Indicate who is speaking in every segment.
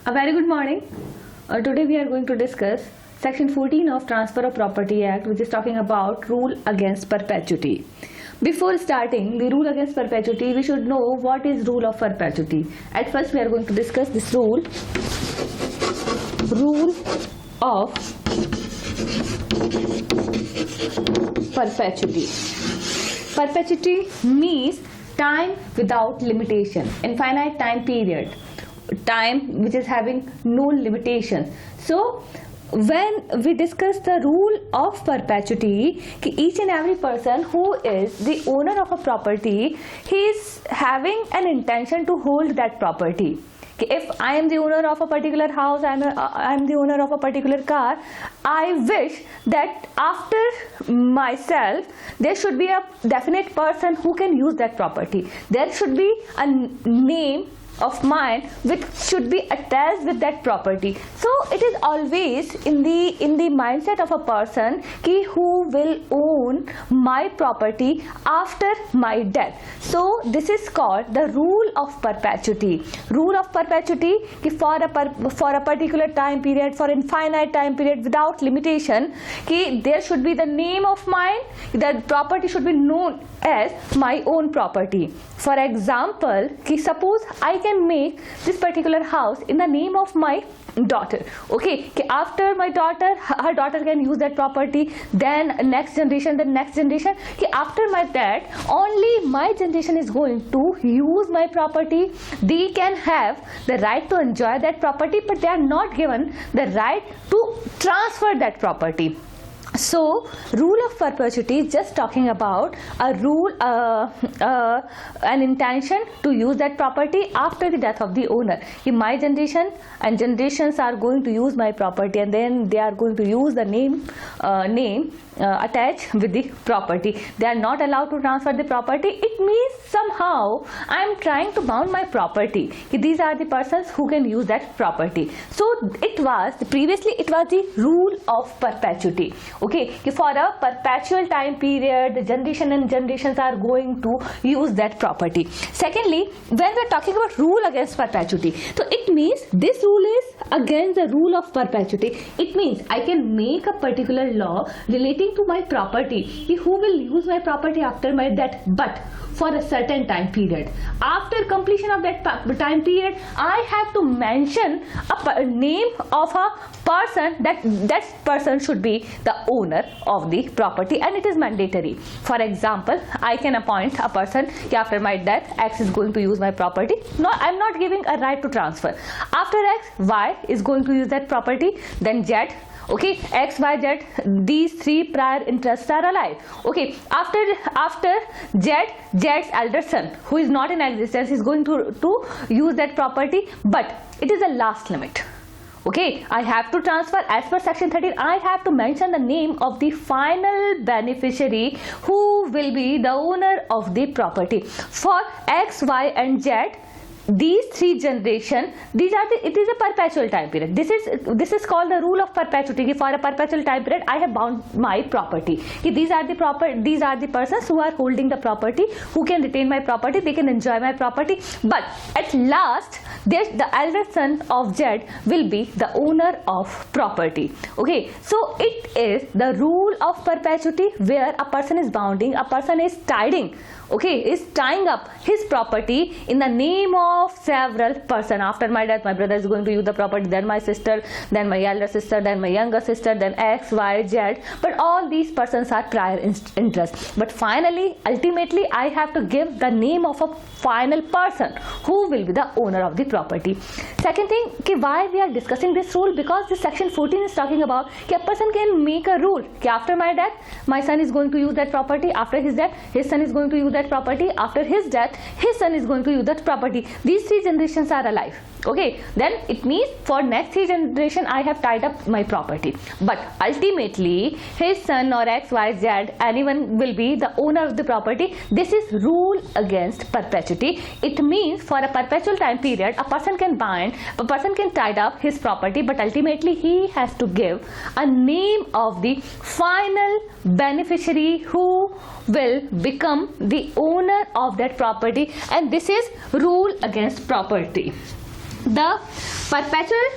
Speaker 1: A very good morning. Today we are going to discuss Section 14 of Transfer of Property Act, which is talking about rule against perpetuity. Before starting the rule against perpetuity, we should know what is rule of perpetuity. At first we are going to discuss this rule of perpetuity. Perpetuity means time without limitation, infinite time period, time which is having no limitation. So when we discuss the rule of perpetuity, each and every person who is the owner of a property, he is having an intention to hold that property. If I am the owner of a particular house, I am the owner of a particular car, I wish that after myself there should be a definite person who can use that property. There should be a name of mine which should be attached with that property. So it is always in the mindset of a person who will own my property after my death. So this is called the rule of perpetuity. Rule of perpetuity for a particular time period, for infinite time period without limitation, there should be the name of mine, that property should be known as my own property. For example, suppose I can make this particular house in the name of my daughter. Okay, after my daughter, her daughter can use that property, then next generation, after my death, only my generation is going to use my property. They can have the right to enjoy that property, but they are not given the right to transfer that property. So rule of perpetuity is just talking about a rule, an intention to use that property after the death of the owner. If my generation and generations are going to use my property, and then they are going to use the name attached with the property, they are not allowed to transfer the property. It means somehow I am trying to bound my property. These are the persons who can use that property. So previously it was the rule of perpetuity. Okay, for a perpetual time period, the generation and generations are going to use that property. Secondly, when we are talking about rule against perpetuity, so it means this rule is against the rule of perpetuity. It means I can make a particular law relating to my property, who will use my property after my death, but for a certain time period. After completion of that time period, I have to mention a name of a person, that person should be the owner of the property, and it is mandatory. For example, I can appoint a person, after my death X is going to use my property. No, I am not giving a right to transfer. After X, Y is going to use that property, then Z. Okay, X, Y, Z, these three prior interests are alive. Okay, after Z's elder son, who is not in existence, is going to use that property, but it is a last limit. Okay, I have to transfer as per section 13. I have to mention the name of the final beneficiary who will be the owner of the property. For X, Y and Z, these three generations, it is a perpetual time period. This is called the rule of perpetuity. For a perpetual time period, I have bound my property. These are the persons who are holding the property, who can retain my property, they can enjoy my property, but at last the elder son of Z will be the owner of property. Okay, so it is the rule of perpetuity where a person is bounding, a person is tying up his property in the name of several persons. After my death, my brother is going to use the property, then my sister, then my elder sister, then my younger sister, then X, Y, Z, but all these persons are prior interests. But finally, ultimately, I have to give the name of a final person who will be the owner of the property. Second thing, why we are discussing this rule, because this section 14 is talking about a person can make a rule after my death, my son is going to use that property. After his death, his son is going to use that property. After his death, his son is going to use that property. These three generations are alive. Okay, then it means for next three generation I have tied up my property, but ultimately his son or X, Y, Z, anyone will be the owner of the property. This is rule against perpetuity. It means for a perpetual time period, a person can tie up his property, but ultimately he has to give a name of the final beneficiary who will become the owner of that property, and this is rule against property. the perpetual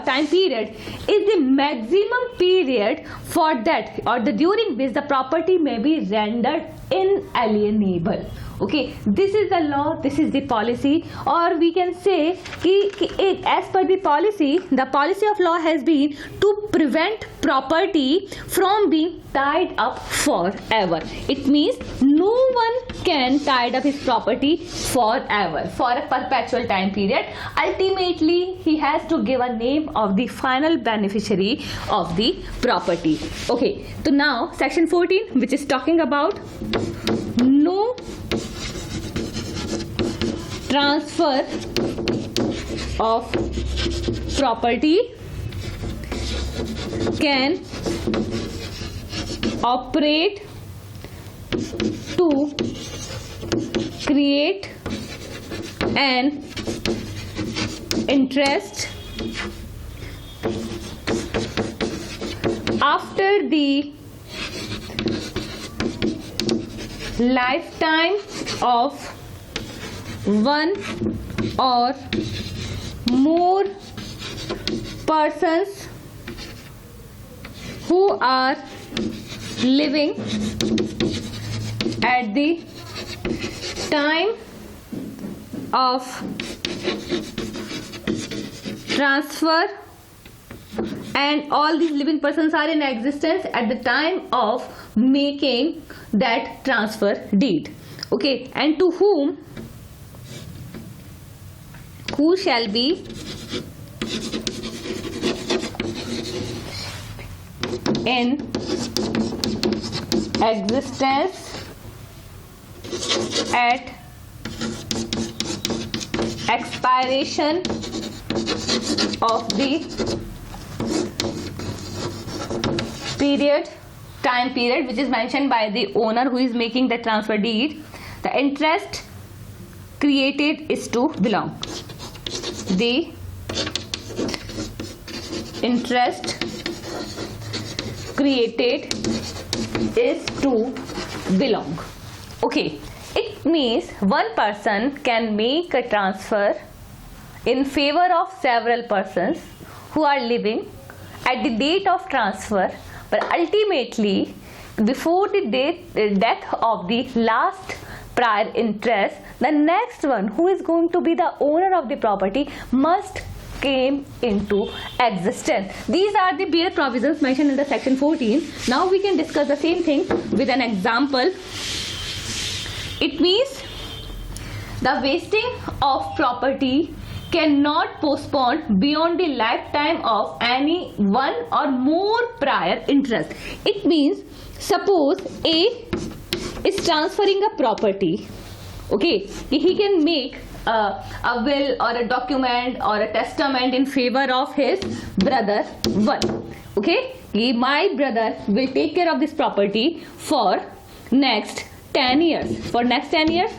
Speaker 1: time period is the maximum period for that or the during which the property may be rendered inalienable. Okay, this is the law, this is the policy, or we can say as per the policy of law has been to prevent property from being tied up forever. It means no one can tie up his property forever for a perpetual time period. Ultimately, he has to give a name of the final beneficiary of the property. Okay, so now section 14, which is talking about no transfer of property can operate to create an interest after the lifetime of one or more persons who are living at the time of transfer, and all these living persons are in existence at the time of making that transfer deed. Okay, and to who shall be in existence at expiration of the time period which is mentioned by the owner who is making the transfer deed, the interest created is to belong. The interest created is to belong. Okay, it means one person can make a transfer in favor of several persons who are living at the date of transfer, but ultimately before the death of the last prior interest, the next one who is going to be the owner of the property must came into existence. These are the bare provisions mentioned in the section 14. Now we can discuss the same thing with an example. It means the wasting of property cannot postpone beyond the lifetime of any one or more prior interest. It means suppose A is transferring a property. Okay, he can make a will or a document or a testament in favor of his brother 1. Okay, my brother will take care of this property for next 10 years. For next 10 years,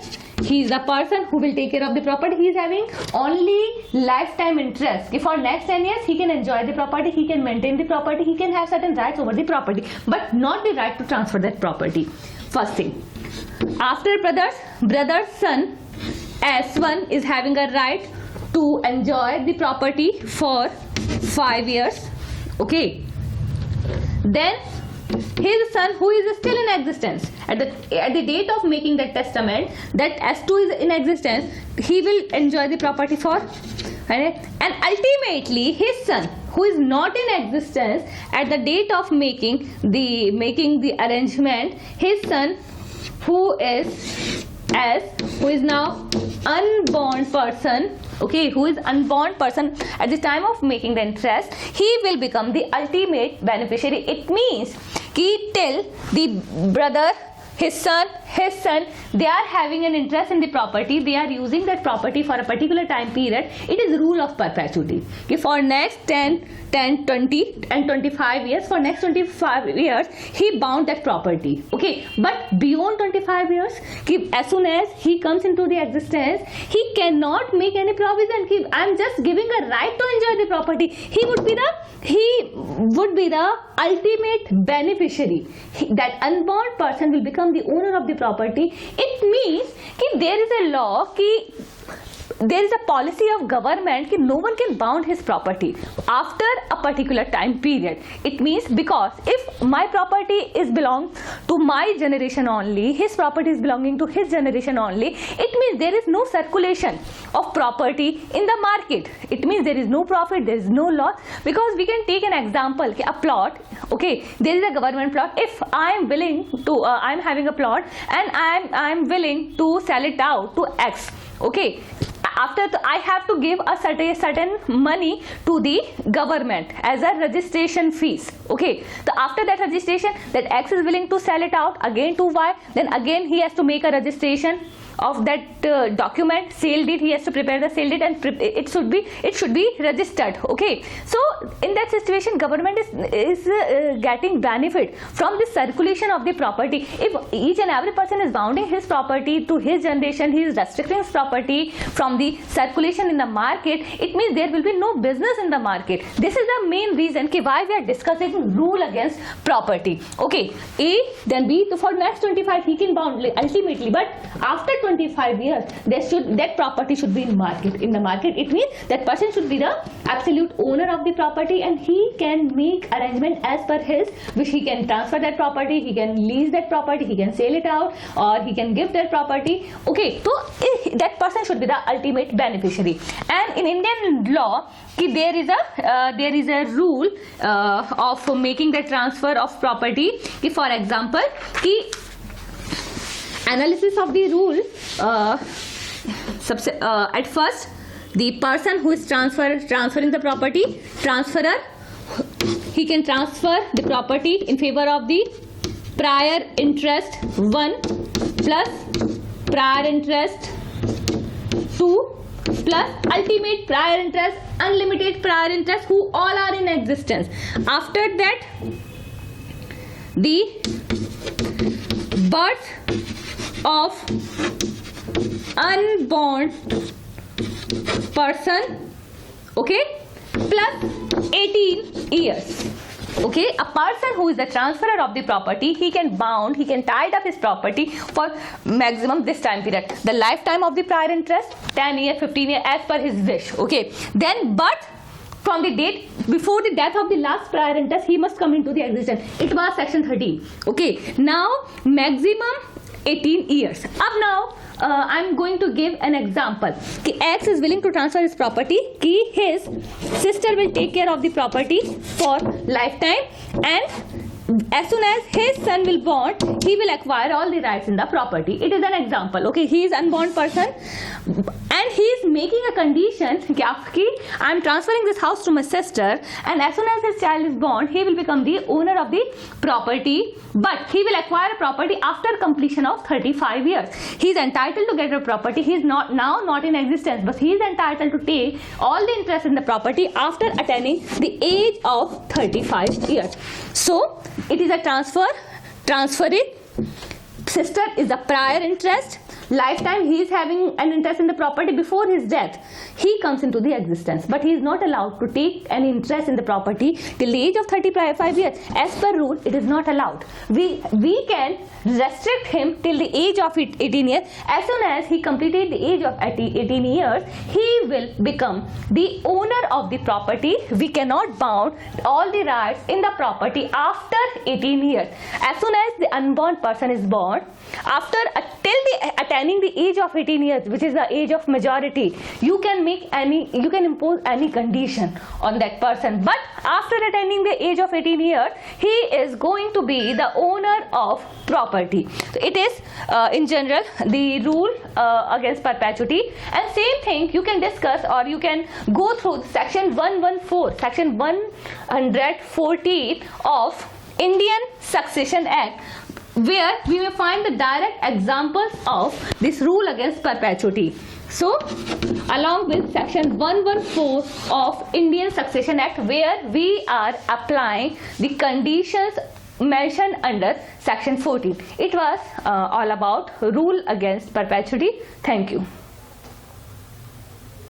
Speaker 1: he is the person who will take care of the property. He is having only lifetime interest. For next 10 years, he can enjoy the property, he can maintain the property, he can have certain rights over the property, but not the right to transfer that property. First thing. After brother's son S1 is having a right to enjoy the property for 5 years. Okay. Then his son who is still in existence at the date of making that testament, that S2 is in existence, he will enjoy the property for, and ultimately his son who is not in existence at the date of making the arrangement, his son who is now unborn person, okay, who is unborn person at the time of making the interest, he will become the ultimate beneficiary. It means till the brother, his son, they are having an interest in the property, they are using that property for a particular time period, it is rule of perpetuity. For next 10, 20 and 25 years, for next 25 years, he bound that property. Okay, but beyond 25 years, as soon as he comes into the existence, he cannot make any provision. I am just giving a right to enjoy the property. He would be the ultimate beneficiary. That unborn person will become the owner of the property. It means there is a law there is a policy of government कि no one can bound his property after a particular time period. It means because if my property is belong to my generation only, his property is belonging to his generation only, it means there is no circulation of property in the market. It means there is no profit, there is no loss. Because we can take an example, a plot, okay, there is a government plot. If I am willing to, I am having a plot and I am willing to sell it out to X, okay, after I have to give a certain money to the government as a registration fees, okay. So after that registration, that X is willing to sell it out again to Y, then again he has to make a registration of that document, sale deed. He has to prepare the sale deed and it should be registered, okay. So in that situation, government is getting benefit from the circulation of the property. If each and every person is bounding his property to his generation, he is restricting his property from the circulation in the market, it means there will be no business in the market. This is the main reason why we are discussing rule against property, okay. A, then B, so for next 25 he can bound ultimately, but after 25 years that property should be in the market. It means that person should be the absolute owner of the property and he can make arrangement as per his wish. He can transfer that property, he can lease that property, he can sell it out, or he can give that property, okay. So that person should be the ultimate beneficiary. And in Indian law there is a rule of making the transfer of property. For example, analysis of the rule, at first the person who is transferring the property, transferor, he can transfer the property in favor of the prior interest 1 plus prior interest 2 plus ultimate prior interest, unlimited prior interest, who all are in existence. After that, the birth of unborn person, okay, plus 18 years. Okay, a person who is the transferor of the property, he can tie up his property for maximum this time period. The lifetime of the prior interest, 10 years, 15 years, as per his wish. Okay, then but from the date before the death of the last prior interest, he must come into the existence. It was section 13. Okay, now maximum 18 years. Up now, I'm going to give an example. X is willing to transfer his property. His sister will take care of the property for lifetime, and as soon as his son will born, he will acquire all the rights in the property. It is an example. Okay, he is unborn person, and he is making a condition. I am transferring this house to my sister, and as soon as his child is born, he will become the owner of the property. But he will acquire a property after completion of 35 years. He is entitled to get a property. He is not in existence, but he is entitled to take all the interest in the property after attaining the age of 35 years. So it is a transferring. Sister is the prior interest. Lifetime he is having an interest in the property. Before his death, he comes into the existence, but he is not allowed to take any interest in the property till the age of 35 years. As per rule, it is not allowed. We can restrict him till the age of 18 years. As soon as he completed the age of 18 years, he will become the owner of the property. We cannot bound all the rights in the property after 18 years. As soon as the unborn person is born, after attaining the age of 18 years, which is the age of majority, you can impose any condition on that person. But after attaining the age of 18 years, he is going to be the owner of property. So it is in general the rule against perpetuity. And same thing you can discuss, or you can go through section 114, section 114 of Indian Succession Act, where we may find the direct examples of this rule against perpetuity. So, along with section 114 of Indian Succession Act, where we are applying the conditions mentioned under section 14. It was all about rule against perpetuity. Thank you.